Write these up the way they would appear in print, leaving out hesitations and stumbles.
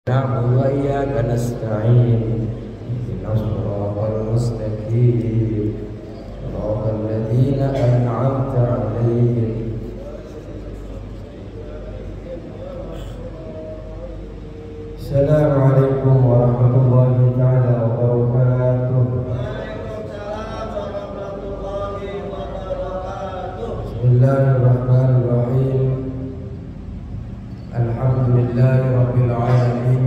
نعبد وإياك نستعين اهدنا الصراط المستقيم صراط الذين أنعمت عليهم السلام عليكم ورحمة الله تعالى وبركاته. بسم الله الرحمن الرحيم. الحمد لله رب العالمين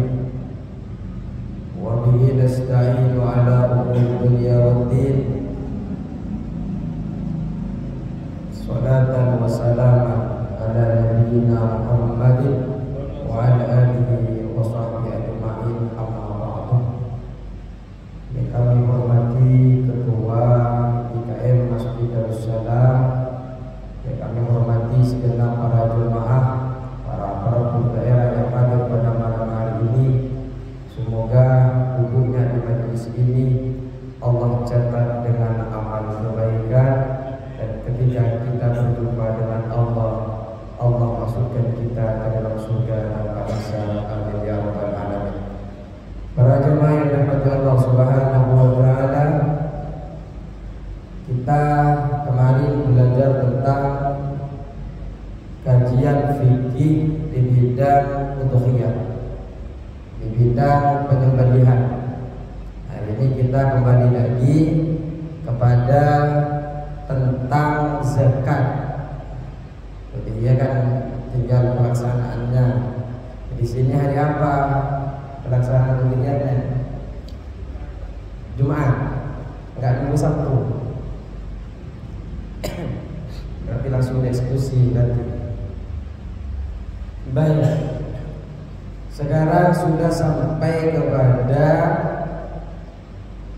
وبه نستعين على أمور الدنيا والدين. صلاة وسلاما على نبينا محمد وعلى آله وصحبه أجمعين. أما بعد. Yang kami hormati Ketua IKM Masjid Darussalam, yang kami hormati segenap para jemaah, para daerah yang hadir pada malam hari ini. Semoga duduknya di majelis ini Allah catat dengan amal kebaikan, dan ketika kita berjumpa dengan Allah, Allah masukkan kita ke dalam surga tanpa hisab. Amin ya rabbal alamin. Para jemaah yang dirahmati Allah Subhanahu wa taala, kita kemarin belajar tentang kajian fikih di bidang udhiyah, di bidang penyembelihan. Hari ini kita kembali lagi kepada tentang zakat. Udhiyah kan tinggal pelaksanaannya. Di sini hari apa pelaksanaan udhiyahnya? Jumat, nggak nunggu Sabtu. Berarti langsung diskusi nanti. Baik, sekarang sudah sampai kepada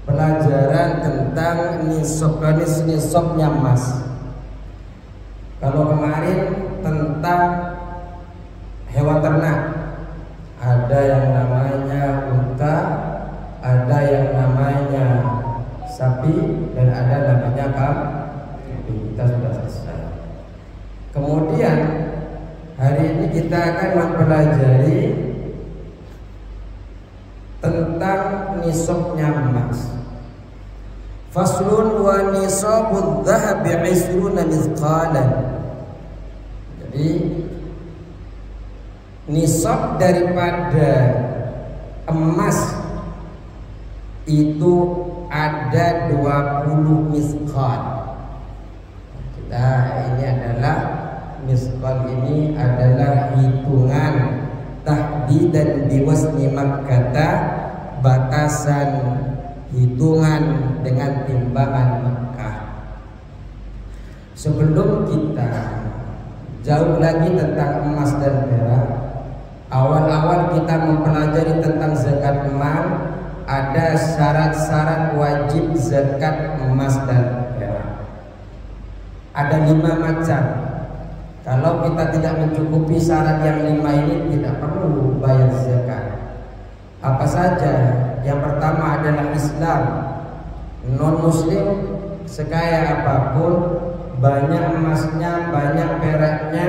pelajaran tentang nisabnya emas. Kalau kemarin tentang hewan ternak, ada yang namanya unta, ada yang namanya sapi, dan ada namanya kambing. Kita sudah selesai. Kemudian hari ini kita akan mempelajari tentang nisabnya emas. Faslun wa nisabudz dzahabi 20 mithqalan. Jadi nisab daripada emas itu ada 20 mithqal. Ini adalah misqal, ini adalah hitungan tahdidan biwasni Makkata, batasan hitungan dengan timbangan Makkah. Sebelum kita jauh lagi tentang emas dan perak, awal-awal kita mempelajari tentang zakat emas, ada syarat-syarat wajib zakat emas dan perak. Ada 5 macam. Kalau kita tidak mencukupi syarat yang 5 ini, tidak perlu bayar zakat. Apa saja? Yang pertama adalah Islam. Non-muslim sekaya apapun, banyak emasnya, banyak peraknya,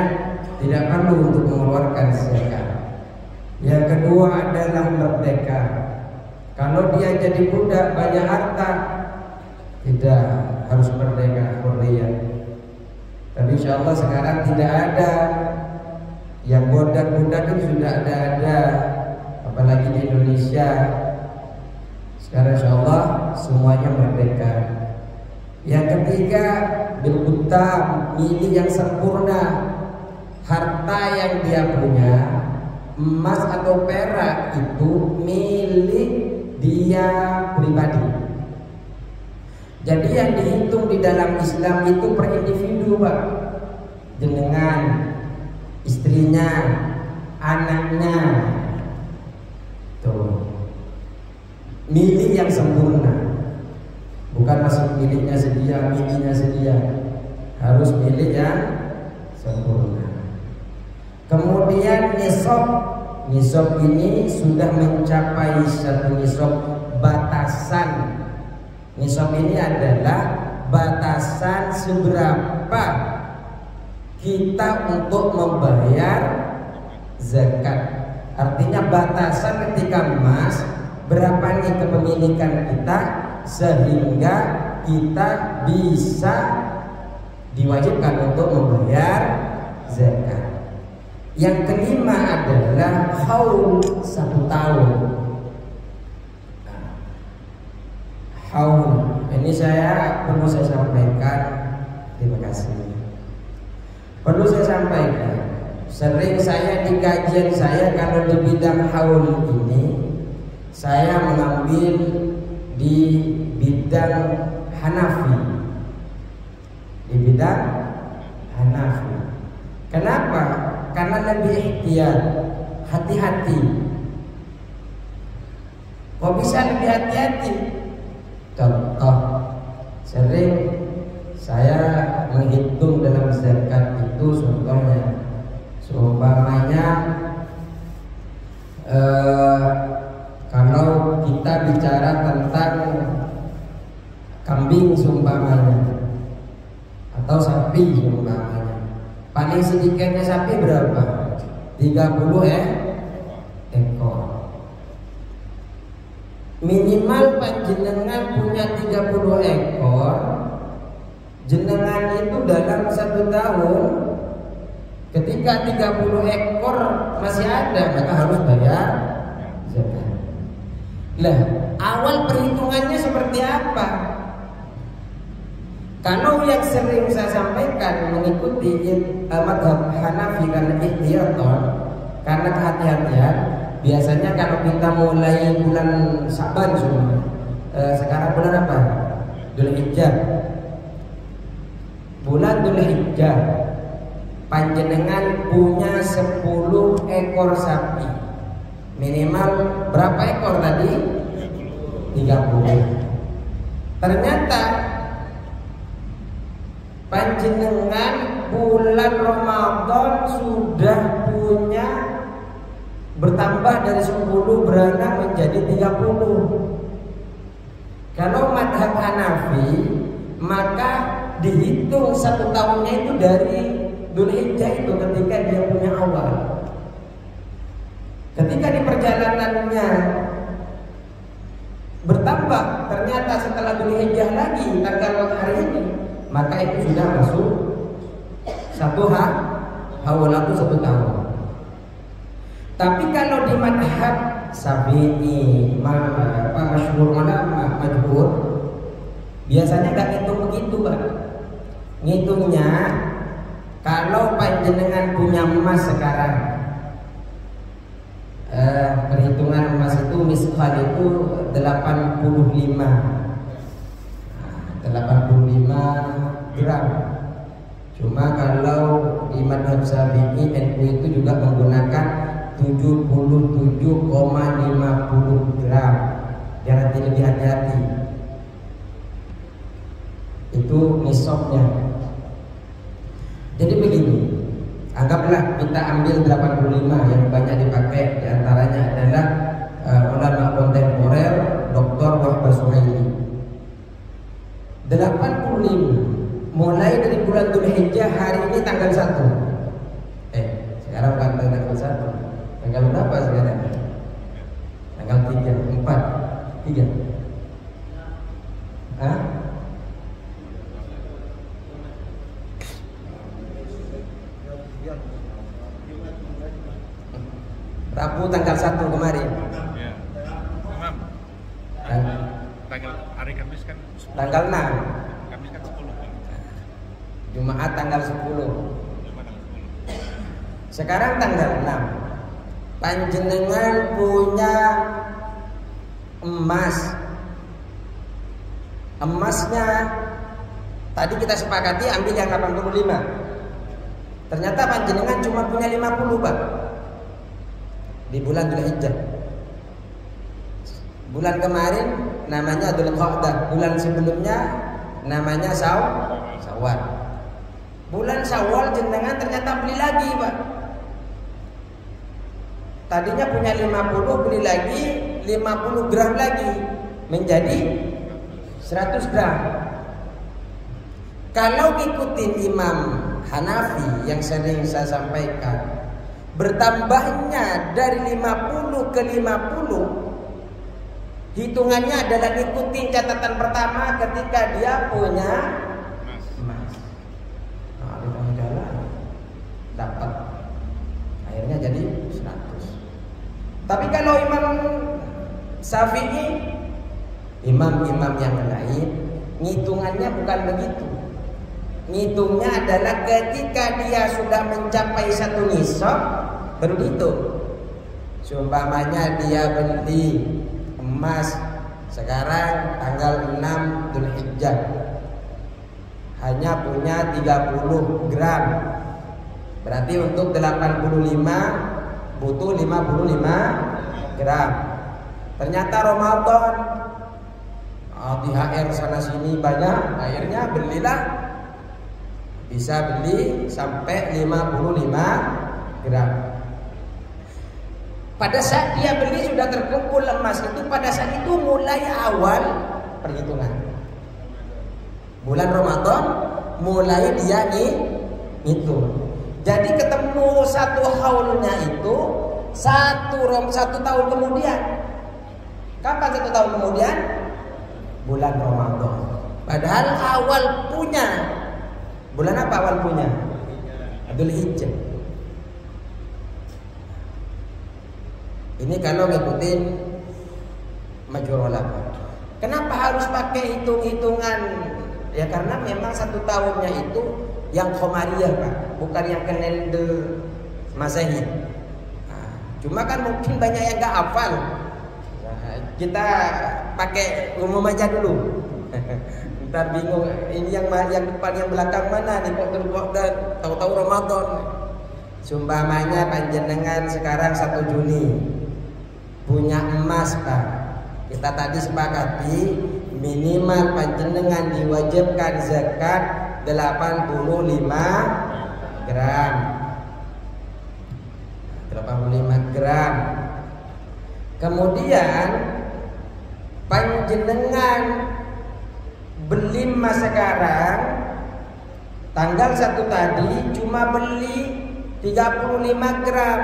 tidak perlu untuk mengeluarkan zakat. Yang kedua adalah merdeka. Kalau dia jadi budak banyak harta, tidak harus merdeka, hurriyah. Tapi insya Allah sekarang tidak ada. Yang budak-budak itu sudah ada, apalagi di Indonesia. Sekarang insya Allah semuanya merdeka. Yang ketiga, bil-qutam, milik yang sempurna. Harta yang dia punya, emas atau perak, itu milik dia pribadi. Jadi yang dihitung di dalam Islam itu per individu, Pak. Jenengan, istrinya, anaknya. Tuh. Milik yang sempurna. Bukan masuk miliknya sedia, miliknya sedia. Harus milik yang sempurna. Kemudian nisab. Nisab ini sudah mencapai satu nisab, batasan. Nisab ini adalah batasan seberapa kita untuk membayar zakat. Artinya batasan kepemilikan emas, berapa nih kepemilikan kita sehingga kita bisa diwajibkan untuk membayar zakat. Yang kelima adalah haul 1 tahun. Haul ini perlu saya sampaikan. Terima kasih. Perlu saya sampaikan, sering saya di kajian saya kalau di bidang haul ini saya mengambil di bidang Hanafi. Di bidang Hanafi. Kenapa? Karena lebih ihtiyat, hati-hati. Kok bisa lebih hati-hati? Contoh, sering saya menghitung dalam zakat itu, contohnya seumpamanya kalau kita bicara tentang kambing seumpamanya atau sapi seumpamanya, paling sedikitnya sapi berapa? 30 ekor. Minimal panjenengan punya 30 ekor. Jenengan itu dalam 1 tahun, ketika 30 ekor masih ada, maka harus bayar zakat. Lah, awal perhitungannya seperti apa? Kalau yang sering saya sampaikan mengikuti madhab Hanafi karena ihtiyatan, karena kehati-hatian, biasanya kalau kita mulai bulan Sa'ban semua, sekarang bulan apa? Dzulhijjah. Bulan Dzulhijjah, panjenengan punya 10 ekor sapi. Minimal berapa ekor tadi? 30. Ternyata panjenengan bulan Ramadan sudah punya bertambah dari 10 beranak menjadi 30. Kalau madhab Hanafi, maka dihitung 1 tahunnya itu dari Dzulhijjah itu ketika dia punya awal. Ketika di perjalanannya bertambah, ternyata setelah Dzulhijjah lagi tanggal hari ini, maka itu sudah masuk 1 haul itu 1 tahun. Tapi kalau di madhab Syafi'i, masyhur majhur, biasanya gak ngitung begitu, Pak. Ngitungnya kalau panjenengan punya emas sekarang, perhitungan emas itu misqal itu 85 gram. Cuma kalau di madhab Syafi'i, NU itu juga menggunakan 77,50 gram. Jangan lebih hati-hati. Itu nisabnya. Jadi begini, anggaplah kita ambil 85 yang banyak dipakai, diantaranya adalah ulama kontemporer Dr. Wahbah Suhaili. 85 mulai dari bulan Dzulhijjah, hari ini tanggal 1. Sekarang bukan tanggal 1. Tanggal berapa sekarang? Tanggal 3, 4, 3. Rabu tanggal 1 kemarin. Ya. Tanggal hari Kamis kan 10. Tanggal 6. Kamis kan 10. Jumat tanggal 10. Sekarang tanggal 6. Panjenengan punya emas. Emasnya tadi kita sepakati ambil yang 85. Ternyata panjenengan cuma punya 50, Pak. Di bulan Dzulhijjah. Bulan kemarin namanya Dzulqa'dah, bulan sebelumnya namanya Syawal. Bulan Syawal jenengan ternyata beli lagi, Pak. Tadinya punya 50, beli lagi 50 gram lagi, menjadi 100 gram. Kalau ikutin Imam Hanafi yang sering saya sampaikan, bertambahnya dari 50 ke 50 hitungannya adalah ikuti catatan pertama ketika dia punya emas. Nah, di tengah jalan dapat, akhirnya jadi 100. Tapi kalau Imam Syafi'i, imam-imam yang lain, ngitungannya bukan begitu. Ngitungnya adalah ketika dia sudah mencapai 1 nisab baru dihitung. Seumpamanya dia beli emas sekarang tanggal 6 Dzulhijjah, hanya punya 30 gram. Berarti untuk 85 butuh 55 gram. Ternyata Ramadan, THR sana sini banyak, akhirnya belilah, bisa beli sampai 55 gram. Pada saat dia beli sudah terkumpul emas itu, pada saat itu mulai awal perhitungan. Bulan Ramadan mulai dia ngitung. Jadi ketemu 1 haulnya itu 1 tahun kemudian. Kapan 1 tahun kemudian? Bulan Ramadan. Padahal awal punya. Bulan apa awal punya? Dzulhijjah. Ini kalau ngikutin majhul ulama. Kenapa harus pakai hitung-hitungan? Ya karena memang 1 tahunnya itu yang Qamariyah, Pak, bukan yang kalender Masehi. Nah, cuma kan mungkin banyak yang nggak hafal. Nah, kita pakai umum aja dulu. Ntar bingung, ini yang depan yang belakang mana nih, kok tahu-tahu Ramadan. Sumpamanya panjenengan sekarang 1 Juni punya emas, Pak. Kita tadi sepakati minimal panjenengan diwajibkan zakat 85 gram. 85 gram. Kemudian panjenengan beli emas sekarang tanggal 1 tadi cuma beli 35 gram.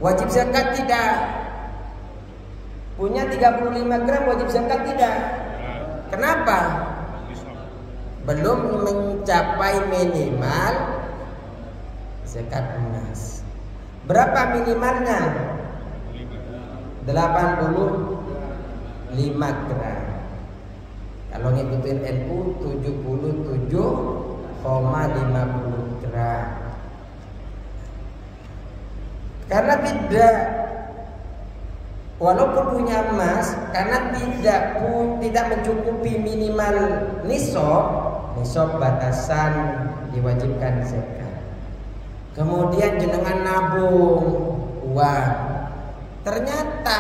Wajib zakat tidak? Punya 35 gram wajib zakat tidak? Kenapa? Belum mencapai minimal zakat emas. Berapa minimalnya? 85 gram. Kalau ngikutin NU 77,50 gram. Karena walaupun punya emas, karena tidak mencukupi minimal nisab batasan diwajibkan zakat. Kemudian jenengan nabung uang. Ternyata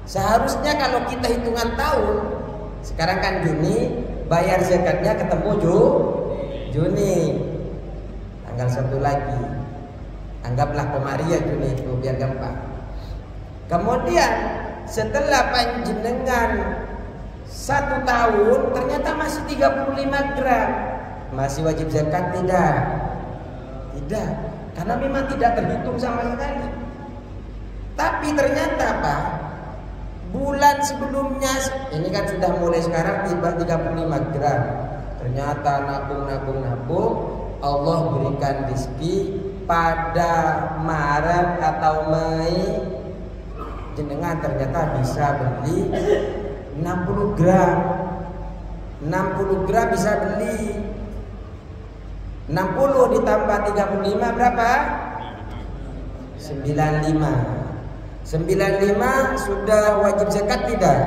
seharusnya kalau kita hitungan tahun, sekarang kan Juni, bayar zakatnya ketemu Juni, tanggal 1 lagi. Anggaplah Qamariyah Juni itu biar gampang. Kemudian setelah panjenengan 1 tahun ternyata masih 35 gram, masih wajib zakat tidak? Tidak, karena memang tidak terhitung sama sekali. Tapi ternyata Pak, bulan sebelumnya ini kan sudah mulai sekarang tiba 35 gram. Ternyata nabung, Allah berikan rezeki pada Maret atau Mei, jenengan ternyata bisa beli 60 gram. 60 gram bisa beli. 60 ditambah 35 berapa? 95. 95 sudah wajib zakat tidak?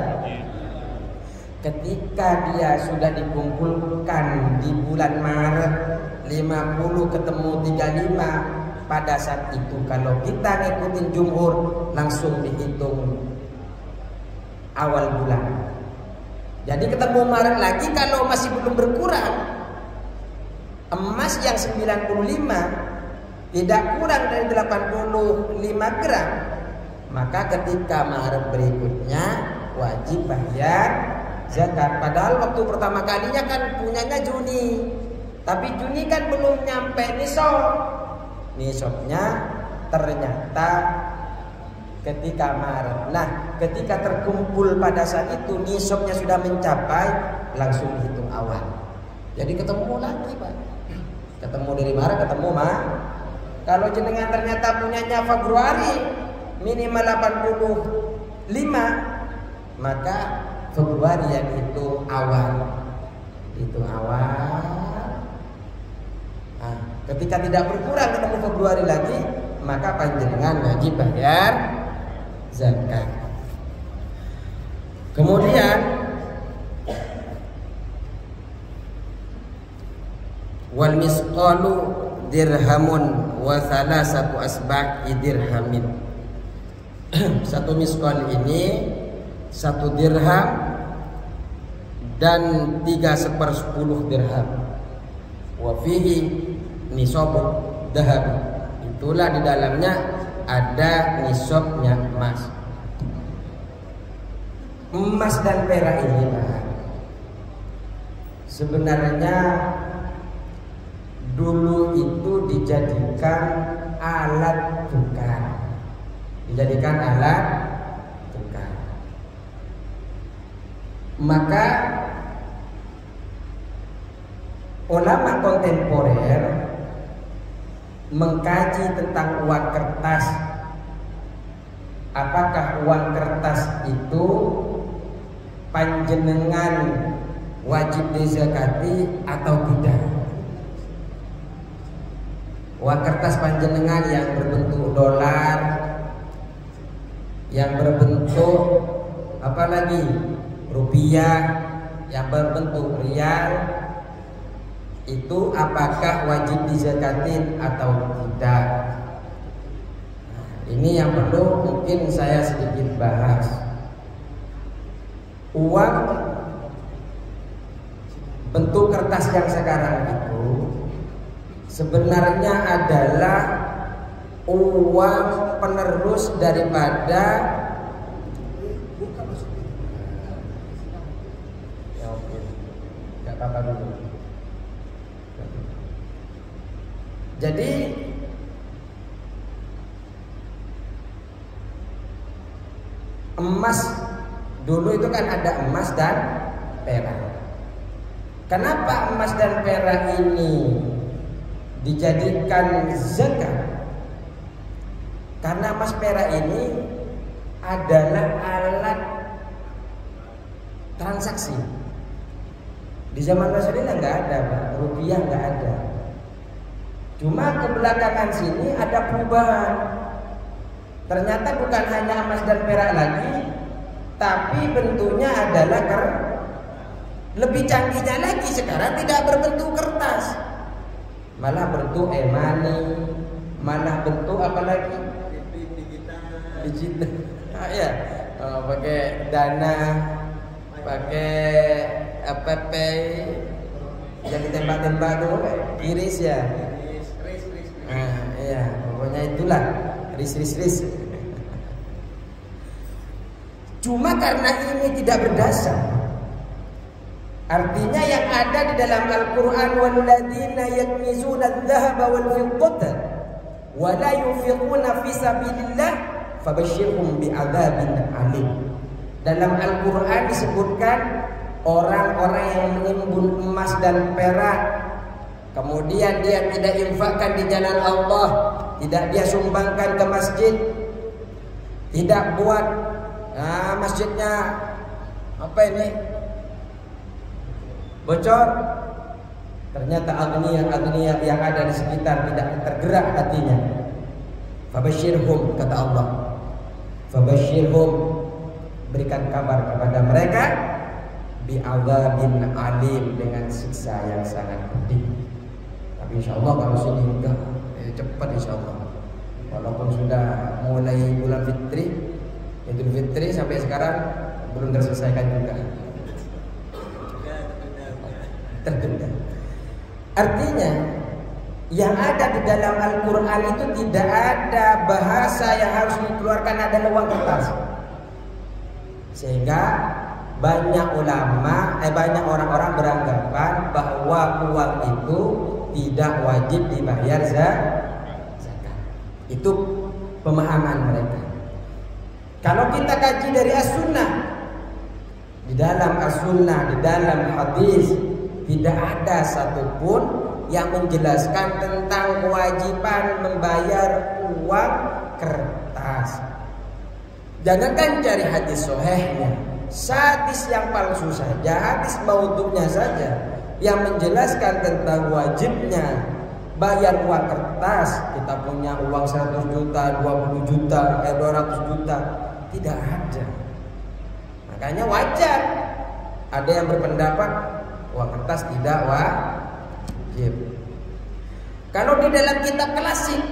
Ketika dia sudah dikumpulkan di bulan Maret 50 ketemu 35, pada saat itu kalau kita ngikutin jumhur langsung dihitung awal bulan. Jadi ketemu Maret lagi kalau masih belum berkurang, emas yang 95 tidak kurang dari 85 gram, maka ketika Maret berikutnya wajib bayar zakat. Padahal waktu pertama kalinya kan punyanya Juni, tapi Juni kan belum nyampe nisab. Nisabnya ternyata ketika Maret. Nah, ketika terkumpul pada saat itu nisabnya sudah mencapai, langsung dihitung awal. Jadi ketemu lagi, Pak. Ketemu dari Maret, ketemu Kalau jenengan ternyata punyanya Februari minimal 85, maka Februari yang dihitung awal. Hitung awal. Nah, ketika tidak berkurang ketemu Februari lagi, maka panjenengan wajib bayar zakat. Kemudian wal misqalu dirhamun wa salasatu asba'i dirhamin. Satu misqal ini 1 dirham dan 3/10 dirham. Wa fihi nisabud dahab. Itulah di dalamnya ada nisabnya emas. Emas dan perak ini, Pak, sebenarnya dulu itu dijadikan alat tukar. Maka ulama kontemporer mengkaji tentang uang kertas. Apakah uang kertas itu panjenengan wajib dizakati atau tidak? Uang kertas panjenengan yang berbentuk dolar, yang berbentuk apalagi rupiah, yang berbentuk rial, itu apakah wajib dizakatin atau tidak? Nah, ini yang perlu mungkin saya sedikit bahas. Uang bentuk kertas yang sekarang itu sebenarnya adalah uang penerus daripada nggak apa-apa dulu. Jadi emas dulu itu kan ada emas dan perak. Kenapa emas dan perak ini dijadikan zakat? Karena emas perak ini adalah alat transaksi. Di zaman Rasulullah nggak ada, Pak. Rupiah nggak ada. Cuma kebelakangan sini ada perubahan. Ternyata bukan hanya emas dan perak lagi, tapi bentuknya adalah lebih canggihnya lagi. Sekarang tidak berbentuk kertas, malah bentuk e-money, malah bentuk apa lagi? Digital. Ya, pakai Dana, pakai app yang ditembak-tembak tuh, iris ya. Iya, pokoknya itulah ris. Cuma karena ini tidak berdasar, artinya yang ada di dalam Al-Quran, walladzina yaknizuna adh-dhahaba wal fiddata wa la yunfiquna fi sabilillah fabashshirhum bi'adzabin alim. Dalam Al-Quran disebutkan orang-orang yang menimbun emas dan perak, kemudian dia tidak infakkan di jalan Allah, tidak dia sumbangkan ke masjid, tidak buat masjidnya apa ini bocor, ternyata agniya yang ada di sekitar tidak tergerak hatinya. Fabashshirhum, kata Allah, fabashshirhum, berikan kabar kepada mereka, bi'adzabin alim, dengan siksa yang sangat pedih. Tapi insyaallah kalau sini enggak cepat insyaallah. Walaupun sudah mulai bulan fitri, Idul Fitri sampai sekarang belum terselesaikan juga. Tertunda. Artinya yang ada di dalam Al-Quran itu tidak ada bahasa yang harus dikeluarkan adalah uang kertas. Sehingga banyak ulama, banyak orang-orang beranggapan bahwa uang itu tidak wajib dibayar zakat. Itu pemahaman mereka. Kalau kita kaji dari as-sunnah, di dalam as-sunnah, di dalam hadis tidak ada satupun yang menjelaskan tentang kewajiban membayar uang kertas. Jangankan cari hadis sahihnya, hadis yang palsu saja, hadis maudhu'nya saja yang menjelaskan tentang wajibnya bayar uang kertas. Kita punya uang 100 juta, 20 juta, 200 juta, tidak ada. Makanya wajar ada yang berpendapat uang kertas tidak wajib. Kalau di dalam kitab klasik,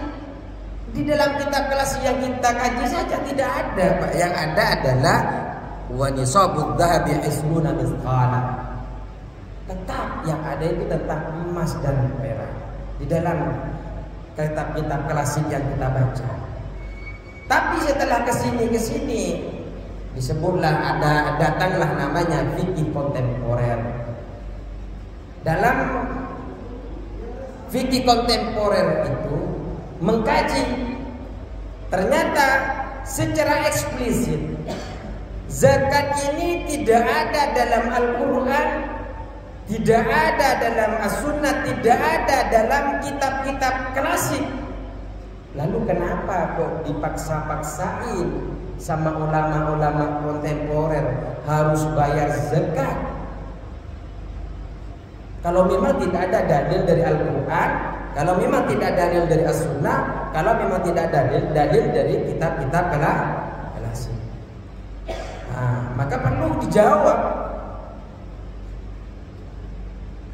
di dalam kitab klasik yang kita kaji saja tidak ada, Pak. Yang ada adalah wa nisabudz dzahabi 20 mithqala. Tetap yang ada itu tentang emas dan perak di dalam kitab-kitab klasik yang kita baca. Tapi setelah kesini disebutlah datanglah namanya fikih kontemporer. Dalam fikih kontemporer itu mengkaji, ternyata secara eksplisit zakat ini tidak ada dalam Al-Quran, tidak ada dalam as-sunnah, tidak ada dalam kitab-kitab klasik. Lalu kenapa kok dipaksa-paksain sama ulama-ulama kontemporer harus bayar zakat? Kalau memang tidak ada dalil dari Al-Quran, kalau memang tidak ada dalil dari as-sunnah, kalau memang tidak ada dalil dari kitab-kitab klasik, maka perlu dijawab.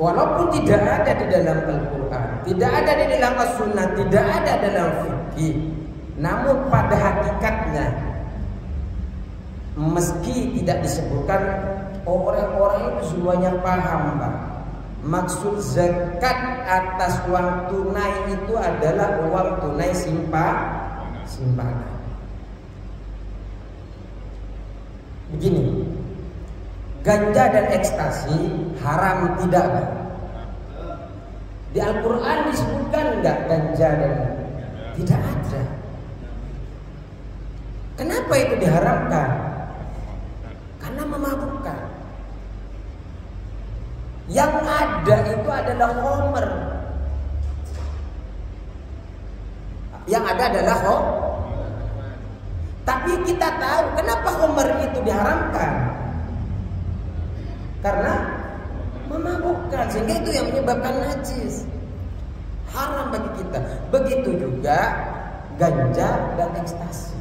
Walaupun tidak ada di dalam Al-Quran, tidak ada di dalam as-sunnah, tidak ada dalam fikih, namun pada hakikatnya meski tidak disebutkan, orang-orang itu semuanya paham, Pak. Maksud zakat atas uang tunai itu adalah uang tunai simpanan. Begini, ganja dan ekstasi haram tidak, Pak? Di Al-Quran disebutkan enggak ganja dan tidak ada. Kenapa itu diharamkan? Karena memabukkan. Yang ada itu adalah khamr. Yang ada adalah khamr. Tapi kita tahu kenapa khamr itu diharamkan? Karena memabukkan, sehingga itu yang menyebabkan najis, haram bagi kita. Begitu juga ganja dan ekstasi,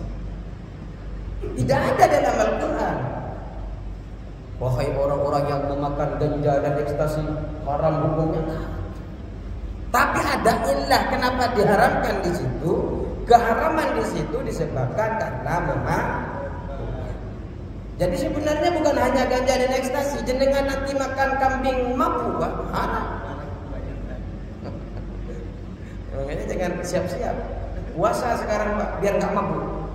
tidak ada dalam Al-Quran. Wahai orang-orang yang memakan ganja dan ekstasi, haram hukumnya. Tapi ada ilah kenapa diharamkan di situ. Keharaman di situ disebabkan karena memang. Jadi sebenarnya bukan hanya ganja dan ekstasi. Jenengan nanti makan kambing mabuk, Pak, haram. Makanya jangan siap-siap. Puasa sekarang, Pak, biar nggak mabuk.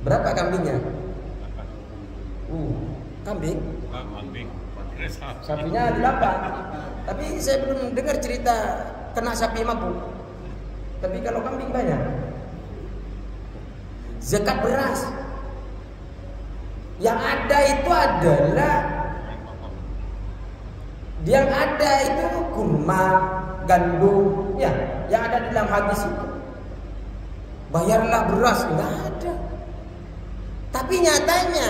Berapa kambingnya? Kambing? Sapinya 8. Tapi saya belum dengar cerita kena sapi mabuk. Tapi kalau kambing banyak. Zakat beras. Yang ada itu adalah kurma, gandum, ya, yang ada dalam hadis itu. Bayarlah beras, enggak ada. Tapi nyatanya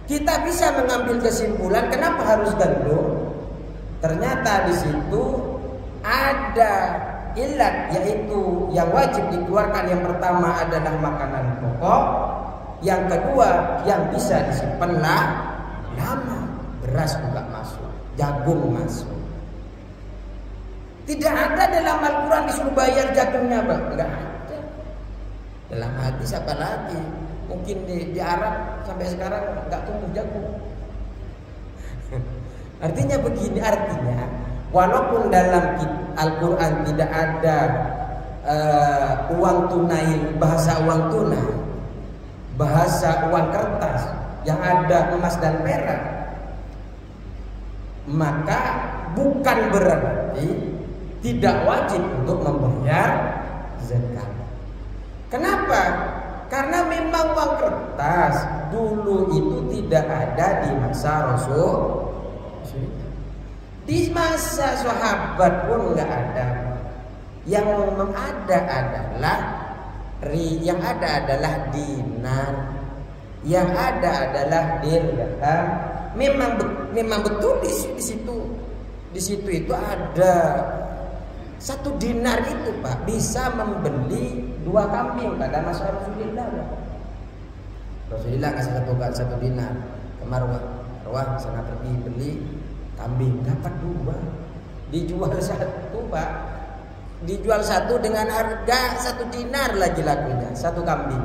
kita bisa mengambil kesimpulan kenapa harus gandum. Ternyata di situ ada ilat, yaitu yang wajib dikeluarkan yang pertama adalah makanan pokok. Yang kedua yang bisa disimpan lama, beras juga masuk, jagung masuk. Tidak ada dalam Al-Quran disuruh bayar jagungnya, Pak. Enggak ada. Dalam hadis apa lagi? Mungkin di Arab sampai sekarang enggak tumbuh jagung. Artinya begini, walaupun dalam Al-Quran tidak ada uang tunai, bahasa uang tunai, bahasa uang kertas, yang ada emas dan perak, maka bukan berarti tidak wajib untuk membayar zakat. Kenapa? Karena memang uang kertas dulu itu tidak ada di masa Rasul. Di masa sahabat pun nggak ada. Yang ada adalah dinar, yang ada adalah dirham. Memang betul di situ itu ada 1 dinar itu Pak bisa membeli 2 kambing pada masa Rasulullah. Rasulullah kasih satu dinar ke Marwah sana pergi beli kambing, dapat 2, dijual 1 Pak, dijual 1 dengan harga 1 dinar lagi lakunya 1 kambing.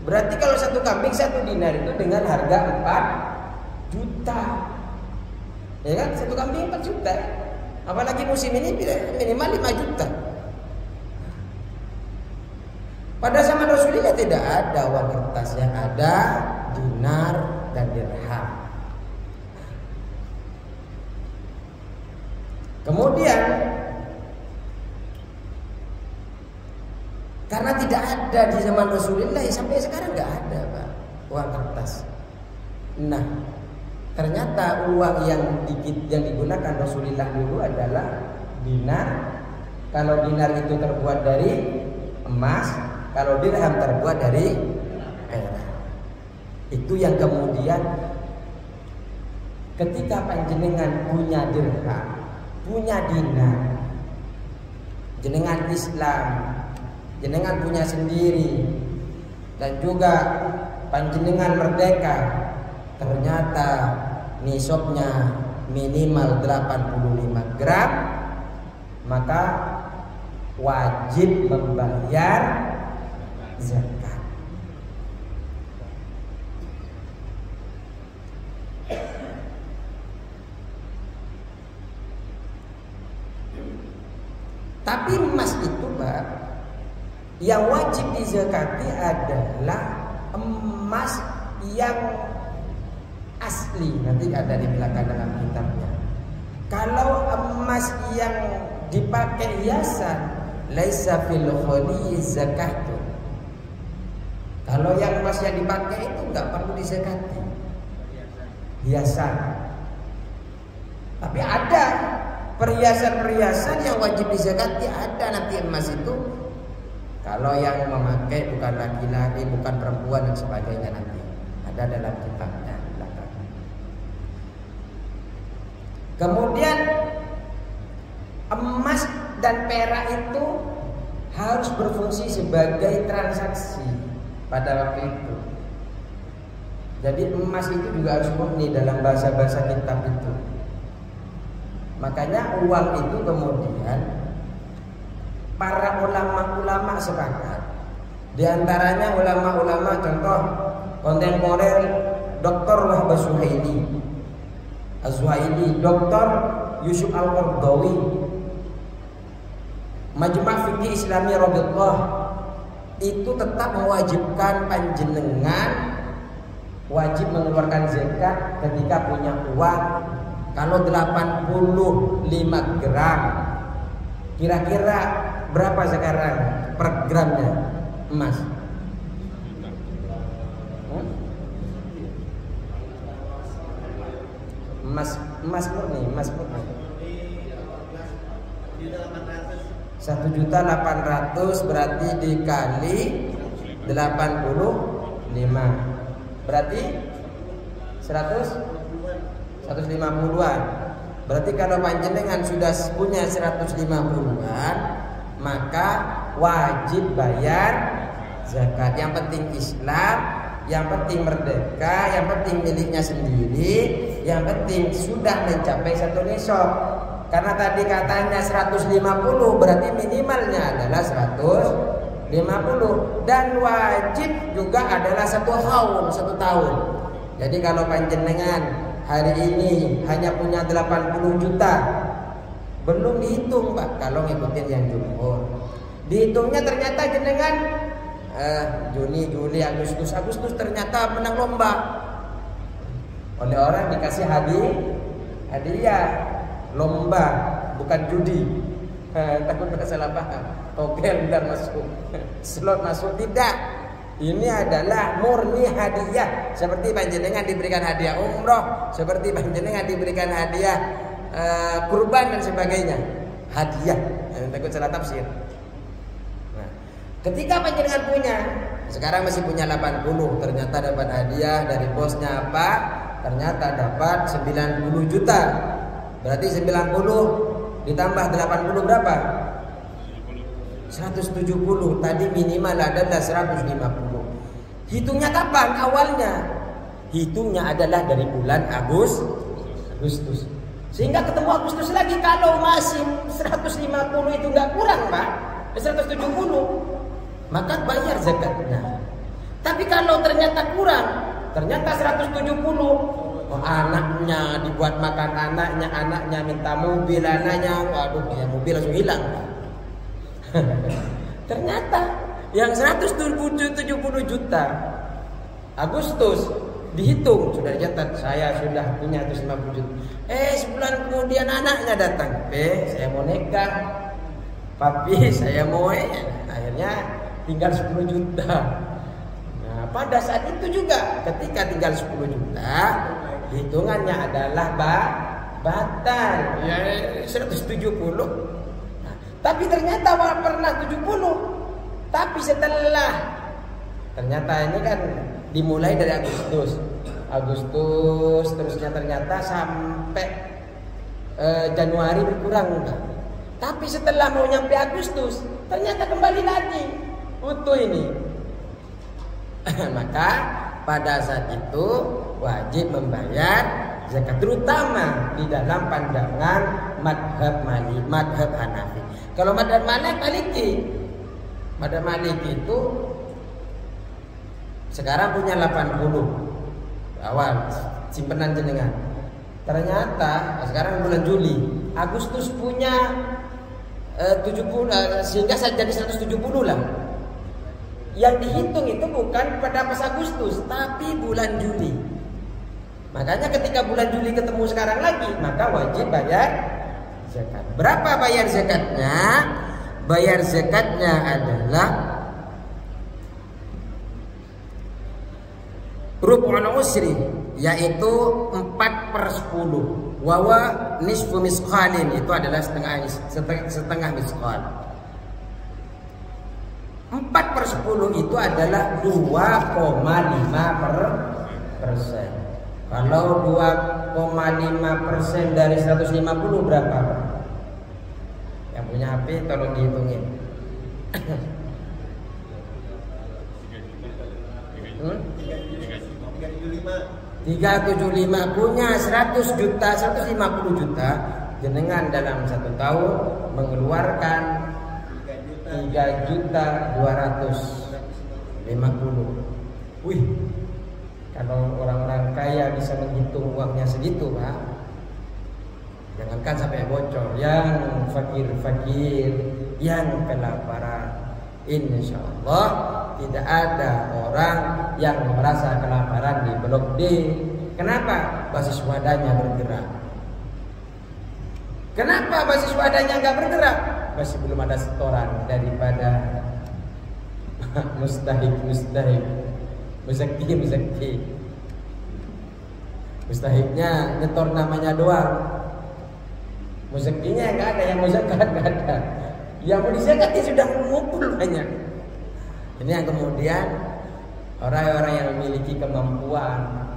Berarti kalau 1 kambing 1 dinar itu dengan harga 4 juta, ya kan? 1 kambing 4 juta. Apalagi musim ini minimal 5 juta. Pada zaman Rasulullah tidak ada uang kertas, yang ada dinar dan dirham. Kemudian karena tidak ada di zaman Rasulullah, sampai sekarang nggak ada Pak uang kertas. Nah, ternyata uang yang digunakan Rasulullah dulu adalah dinar. Kalau dinar itu terbuat dari emas, kalau dirham terbuat dari perak. Itu yang kemudian ketika panjenengan punya dirham, punya dinar, jenengan Islam, jenengan punya sendiri, dan juga panjenengan merdeka, ternyata nisabnya minimal 85 gram, maka wajib membayar zakat. Tapi emas itu Pak, yang wajib dizakati adalah emas yang asli. Nanti ada di belakang dalam kitabnya. Kalau emas yang dipakai hiasan, laisa fil khali zakatun. Kalau yang emas yang dipakai itu nggak perlu dizakati, hiasan. Tapi ada perhiasan-perhiasan yang wajib dizakati, ada nanti emas itu. Kalau yang memakai bukan laki-laki, bukan perempuan dan sebagainya, nanti ada dalam kitabnya belakang. Kemudian emas dan perak itu harus berfungsi sebagai transaksi pada waktu itu. Jadi emas itu juga harus murni dalam bahasa-bahasa kitab itu. Makanya uang itu kemudian para ulama-ulama sepakat. Di antaranya ulama-ulama contoh kontemporer Dr. Wahab Az-Zuhaili, Dr. Yusuf Al-Qardawi, Majma' Fiqih Islami Rabitah, itu tetap mewajibkan panjenengan wajib mengeluarkan zakat ketika punya uang. Kalau 85 gram, kira-kira berapa sekarang per gramnya emas? Emas murni. 1.800.000 berarti dikali 85 berarti 150-an. Berarti kalau panjenengan sudah punya 150-an, maka wajib bayar zakat. Yang penting Islam, yang penting merdeka, yang penting miliknya sendiri, yang penting sudah mencapai 1 nisab. Karena tadi katanya 150, berarti minimalnya adalah 150, dan wajib juga adalah 1 tahun. Jadi kalau panjenengan hari ini hanya punya 80 juta, belum dihitung Pak. Kalau ngikutin yang jumhur, dihitungnya ternyata jenengan Juni, Juli, Agustus ternyata menang lomba oleh orang, dikasih hadiah lomba, bukan judi. Takut salah paham. Togel dan masuk, slot masuk, tidak. Ini adalah murni hadiah. Seperti panjenengan diberikan hadiah umroh, seperti panjenengan diberikan hadiah kurban dan sebagainya. Hadiah. Takut salah tafsir. Nah, ketika panjenengan punya, sekarang masih punya 80, ternyata dapat hadiah dari bosnya apa? Ternyata dapat 90 juta. Berarti 90 ditambah 80 berapa? 170. Tadi minimal adalah 150. Hitungnya kapan awalnya? Hitungnya adalah dari bulan Agustus. Sehingga ketemu Agustus lagi. Kalau masih 150 itu nggak kurang, Pak, 170, maka bayar zakatnya. Tapi kalau ternyata kurang, ternyata 170, anaknya dibuat makan, anaknya minta mobil, anaknya, waduh, ya mobil langsung hilang. Ternyata yang 170 juta Agustus dihitung, sudah dicatat, saya sudah punya 150 juta. Sebulan kemudian anaknya datang, saya mau nikah, papi saya mau, akhirnya tinggal 10 juta. Nah, pada saat itu juga ketika tinggal 10 juta, hitungannya adalah batal, ya 170. Nah, tapi ternyata pernah 70. Tapi setelah, ternyata ini kan dimulai dari Agustus, terusnya ternyata sampai Januari berkurang. Tapi setelah mau nyampe Agustus, ternyata kembali lagi utuh ini. Maka pada saat itu wajib membayar zakat, terutama di dalam pandangan madhab Hanafi. Kalau madhab Maliki itu sekarang punya 80 awal simpenan jenengan. Ternyata sekarang bulan Juli, Agustus punya 70, sehingga saya jadi 170 lah. Yang dihitung itu bukan pada pas Agustus, tapi bulan Juli. Makanya ketika bulan Juli ketemu sekarang lagi, maka wajib bayar zakat. Berapa bayar zakatnya? Bayar zakatnya adalah rub'ul usri, yaitu 4/10. Wawa nisfu misqalin, itu adalah setengah misqal. 4/10 itu adalah 2,5%. Kalau 2,5% dari 150 berapa? Yang punya HP tolong dihitungin. 375 punya 100 juta, 150 juta, jenengan dalam 1 tahun mengeluarkan 3.250.000. Wih, kalau orang-orang kaya bisa menghitung uangnya segitu, Pak, jangankan sampai bocor, yang fakir-fakir, yang kelaparan, insya Allah tidak ada orang yang merasa kelaparan di Blok D. Kenapa? Basis wadahnya bergerak. Kenapa basis wadahnya nggak bergerak? Masih belum ada setoran daripada mustahik, muzaki. Mustahiknya nyetor namanya doang, muzakinya nggak ada, yang muzakat nggak ada, yang mau dizakati sudah mengumpul banyak. Ini yang kemudian orang-orang yang memiliki kemampuan,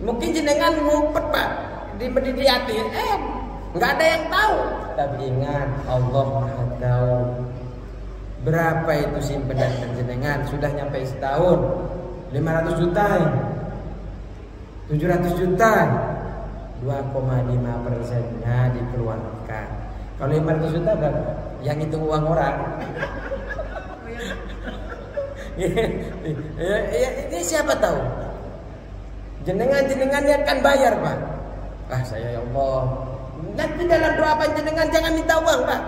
mungkin jenengan ngumpet, Pak, di ATM, nggak ada yang tahu. Tapi ingat, Allah Maha tahu. Berapa itu simpanan jenengan? Sudah nyampe setahun 500 juta, 700 juta, 2,5%-nya dikeluarkan. Kalau 500 juta berapa? Yang itu uang orang. Ini siapa tahu? Jenengan akan bayar, Pak. Saya, ya Allah, nanti dalam doa panjenengan jangan minta uang, Pak.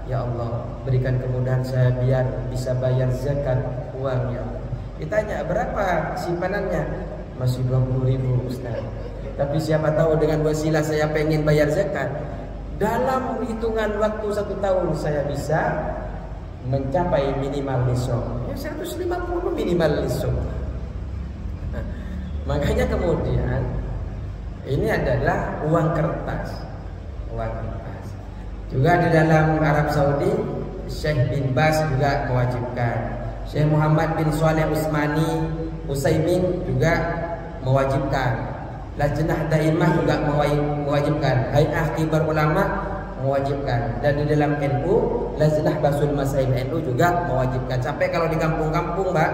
Ya Allah, berikan kemudahan saya biar bisa bayar zakat uangnya. Ditanya berapa simpanannya? Masih 20.000, Ustaz. Tapi siapa tahu dengan wasilah saya pengen bayar zakat, dalam hitungan waktu 1 tahun saya bisa mencapai minimal nisab. Ya 150 minimal nisab. Makanya kemudian ini adalah uang kertas. Uang kertas. Juga di dalam Arab Saudi, Syekh bin Baz juga mewajibkan. Syekh Muhammad bin Shalih Utsaimin juga mewajibkan. Lajnah Daimah juga mewajibkan. Hay'ah Kibar Ulama mewajibkan. Dan di dalam NU, Lajnah Basul Masail NU juga mewajibkan. Sampai kalau di kampung-kampung, Mbak,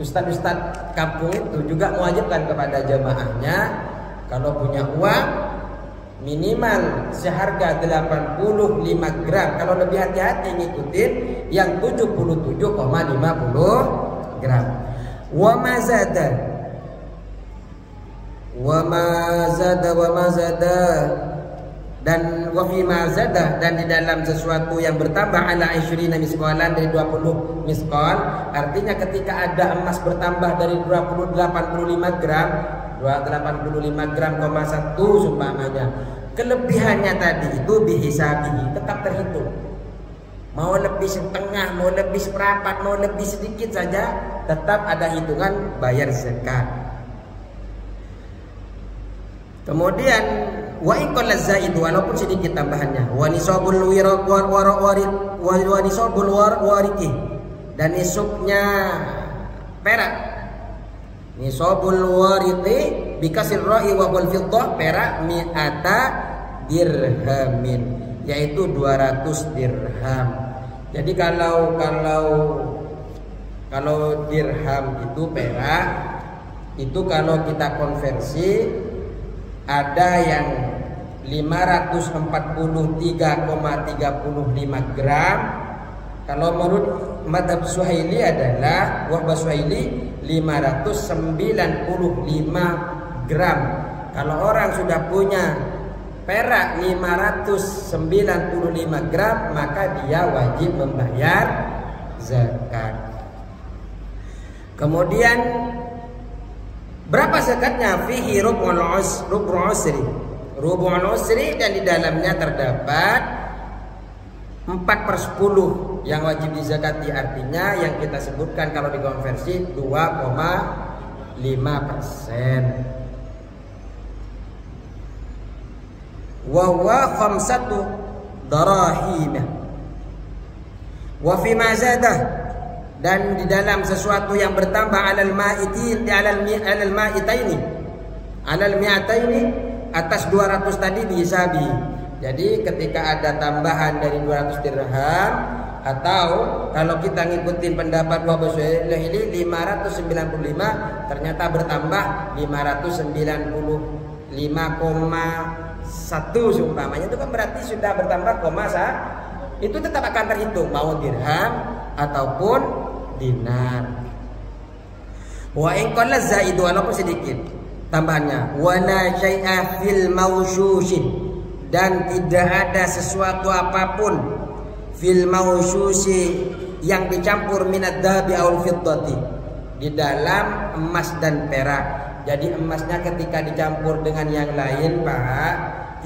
ustaz-ustaz kampung itu juga mewajibkan kepada jamaahnya kalau punya uang minimal seharga 85 gram. Kalau lebih hati-hati ngikutin yang 77,50 gram. Wa mazada dan wafi mazada, dan di dalam sesuatu yang bertambah ala 20 misqalan, dari 20 misqal. Artinya ketika ada emas bertambah dari 85 gram 85 gram, 1 sumpamanya, kelebihannya tadi itu bihisabihi, tetap terhitung. Mau lebih setengah, mau lebih seperempat, mau lebih sedikit saja, tetap ada hitungan bayar zakat. Kemudian wa iqal zaid, walaupun sedikit tambahannya, wa nisabul wariki, dan nisabnya perak, nisabul wariki bikasir ra'i wa wal fiddah, perak mi'ata dirhamin, yaitu 200 dirham. Jadi kalau dirham itu perak, itu kalau kita konversi ada yang 543,35 gram. Kalau menurut madhab Suhaili adalah wahbah Suhaili 595 gram. Kalau orang sudah punya perak 595 gram, maka dia wajib membayar zakat. Kemudian berapa zakatnya? Fihi rub'ul usri, dan di dalamnya terdapat 4/10 yang wajib dizakati. Artinya yang kita sebutkan kalau dikonversi 2,5%. Wa huwa 5 darahim. Wa fi ma zadah, dan di dalam sesuatu yang bertambah alal mi'ataini atas 200 tadi bihisabi. Jadi ketika ada tambahan dari 200 dirham, atau kalau kita ngikutin pendapat Wahbah Suhaili 595, ternyata bertambah 595,1 seumpamanya, itu kan berarti sudah bertambah itu tetap akan terhitung mau dirham ataupun dinar. Wa in qalla zaid, walaupun sedikit tambahannya. Wala syai'a fil mawshushi, dan tidak ada sesuatu apapun fil mawshushi yang dicampur minad dhahabi aul fiddati, di dalam emas dan perak. Jadi emasnya ketika dicampur dengan yang lain, Pak,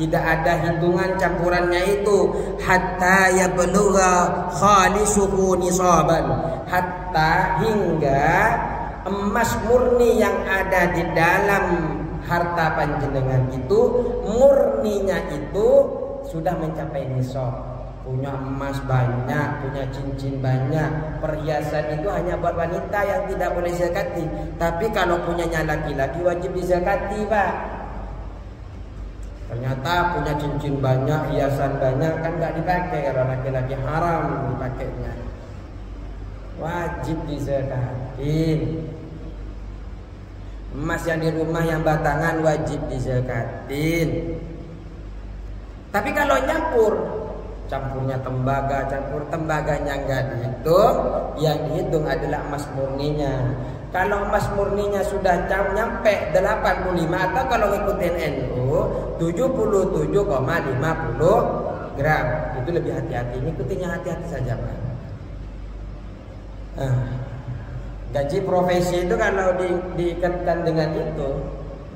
tidak ada hitungan campurannya itu, hatta yablugha khalisuhu nisaban, hatta hingga emas murni yang ada di dalam harta panjenengan itu, murninya itu sudah mencapai nisab. Punya emas banyak, punya cincin banyak, perhiasan itu hanya buat wanita yang tidak boleh zakati. Tapi kalau punyanya laki-laki wajib dizakati, Pak. Ternyata punya cincin banyak, hiasan banyak, kan nggak dipakai. Kalau laki-laki haram dipakainya, wajib dizakatin. Emas yang di rumah yang batangan wajib dizakatin. Tapi kalau campurnya tembaga, campur tembaganya nggak dihitung, yang dihitung adalah emas murninya. Kalau emas murninya sudah nyampe 85, atau kalau ngikutin NU 77,50 gram, itu lebih hati-hati. Ngikutinnya hati-hati saja, Pak. Gaji profesi itu kalau diikatkan dengan itu,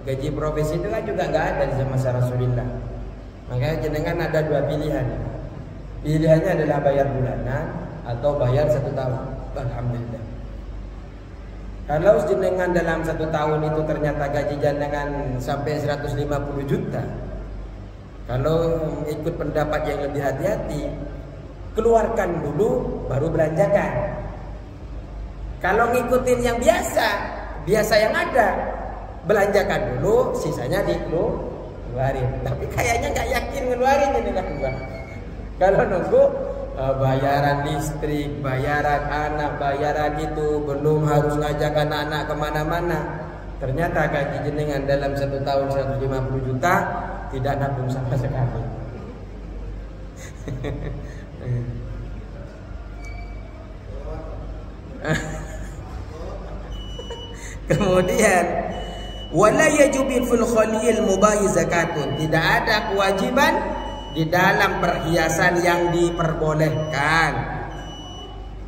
gaji profesi itu kan juga nggak ada di zaman Rasulullah. Makanya jenengan ada dua pilihan. Pilihannya adalah bayar bulanan atau bayar 1 tahun. Alhamdulillah. Kalau jenengan dalam 1 tahun itu ternyata gaji jenengan sampai 150 juta, kalau ikut pendapat yang lebih hati-hati, keluarkan dulu baru belanjakan. Kalau ngikutin yang biasa yang ada, belanjakan dulu, sisanya dikeluarin. Tapi kayaknya nggak yakin ngeluarin ini kan Bang. Kalau nunggu bayaran listrik, bayaran anak, bayaran itu, belum harus ngajak anak-anak kemana-mana. Ternyata gaji jenengan dalam 1 tahun 150 juta tidak nabung sama sekali. Kemudian wala yajibu fil khalil mubahi zakatun, tidak ada kewajiban di dalam perhiasan yang diperbolehkan.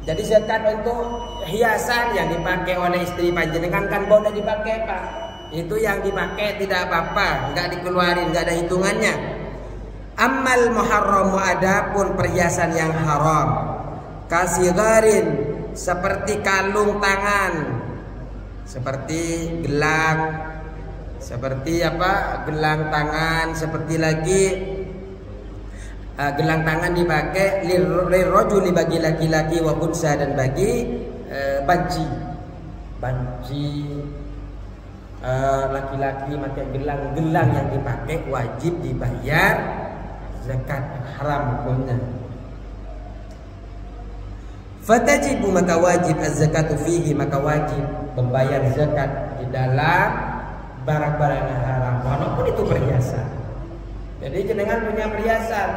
Jadi zakat untuk hiasan yang dipakai oleh istri panjenengan kan boleh dipakai Pak. Itu yang dipakai tidak apa-apa, enggak dikeluarin, enggak ada hitungannya. Ammal muharram, adapun perhiasan yang haram, kasigarin, seperti kalung tangan, seperti gelang, seperti gelang tangan, seperti lagi gelang tangan dipakai lirrajuli, bagi laki-laki, wa unsa, dan bagi banci laki-laki pakai gelang yang dipakai wajib dibayar zakat, haram hukumnya. Fatajibu, maka wajib az-zakatu fihi, maka wajib membayar zakat di dalam barang-barang yang haram walaupun itu perhiasan. Jadi jenengan punya perhiasan,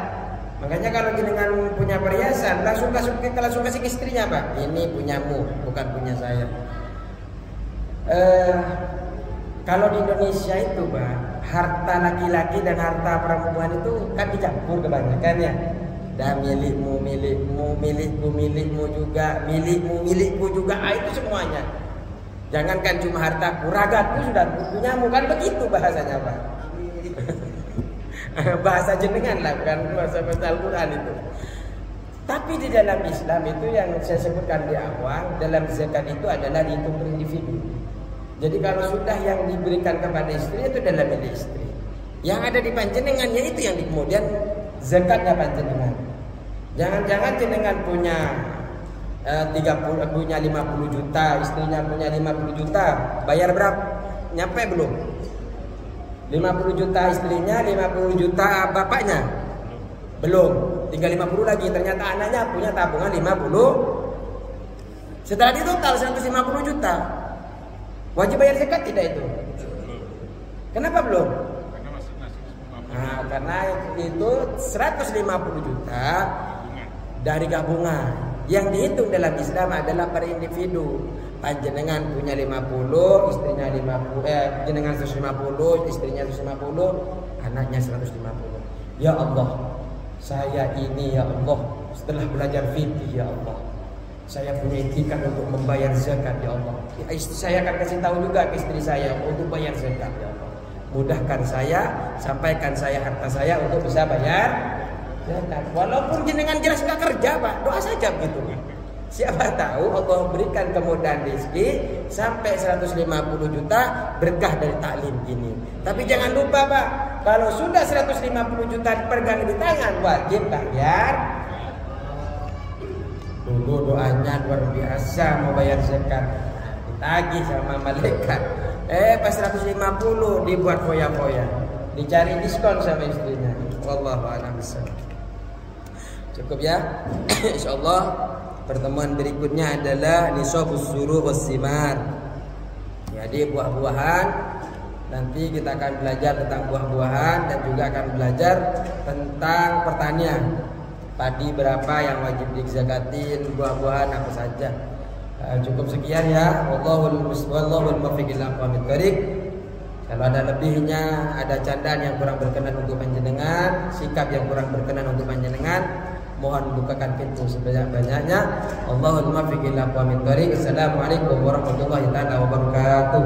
makanya kalau jenengan punya perhiasan langsung kasih istrinya Pak, ini punyamu bukan punya saya. Kalau di Indonesia itu Pak, harta laki-laki dan harta perempuan itu kan dicampur kebanyakan ya. Dan milikmu, milikku juga, milikku juga, itu semuanya. Jangankan cuma hartaku, ragaku sudah punyamu, kan begitu bahasanya Pak. Bahasa jenengan lah, bukan bahasa Al-Quran itu. Tapi di dalam Islam itu yang saya sebutkan di awal, dalam zakat itu adalah dihitung per individu. Jadi kalau sudah yang diberikan kepada istri itu adalah milik istri. Yang ada di panjenengannya itu yang kemudian zakatnya panjenengan. Jangan-jangan jenengan punya 50 juta, istrinya punya 50 juta, bayar berapa? Nyampe belum? 50 juta istrinya, 50 juta bapaknya? Belum, tinggal 50 lagi. Ternyata anaknya punya tabungan 50. Setelah itu total 150 juta. Wajib bayar zakat tidak itu? Kenapa belum? Nah, karena itu 150 juta dari gabungan. Yang dihitung dalam Islam adalah per individu. Panjenengan punya 50, istrinya 50, jenengan 150, istrinya 150, anaknya 150. Ya Allah, saya ini ya Allah, setelah belajar fikih ya Allah, saya punya etikat untuk membayar zakat ya Allah. Saya akan kasih tahu juga ke istri saya untuk bayar zakat ya Allah. Mudahkan saya, sampaikan saya harta saya untuk bisa bayar zakat. Walaupun jenengan jelas nggak kerja Pak, doa saja begitu. Siapa tahu Allah berikan kemudahan rezeki sampai 150 juta berkah dari taklim ini. Tapi jangan lupa Pak, kalau sudah 150 juta dipegang di tangan wajib bayar. Dulu doanya luar biasa mau bayar zakat, ditagih sama malaikat. Pas 150 dibuat foya-foya, dicari diskon sama istrinya. Wallahu a'lam bishawab. Cukup ya. Insyaallah pertemuan berikutnya adalah nisabus suru wassimar. Jadi buah-buahan. Nanti kita akan belajar tentang buah-buahan dan juga akan belajar tentang pertanian. Padi berapa yang wajib dizakatin, buah-buahan apa saja. Cukup sekian ya. Wallahul muwaffiq ila aqwamit thoriq. Kalau ada lebihnya, ada candaan yang kurang berkenan untuk panjenengan, sikap yang kurang berkenan untuk panjenengan, mohon bukakan pintu sebanyak-banyaknya. Allahumma muwaffiq ila aqwamit thoriq. Assalamualaikum warahmatullahi wabarakatuh.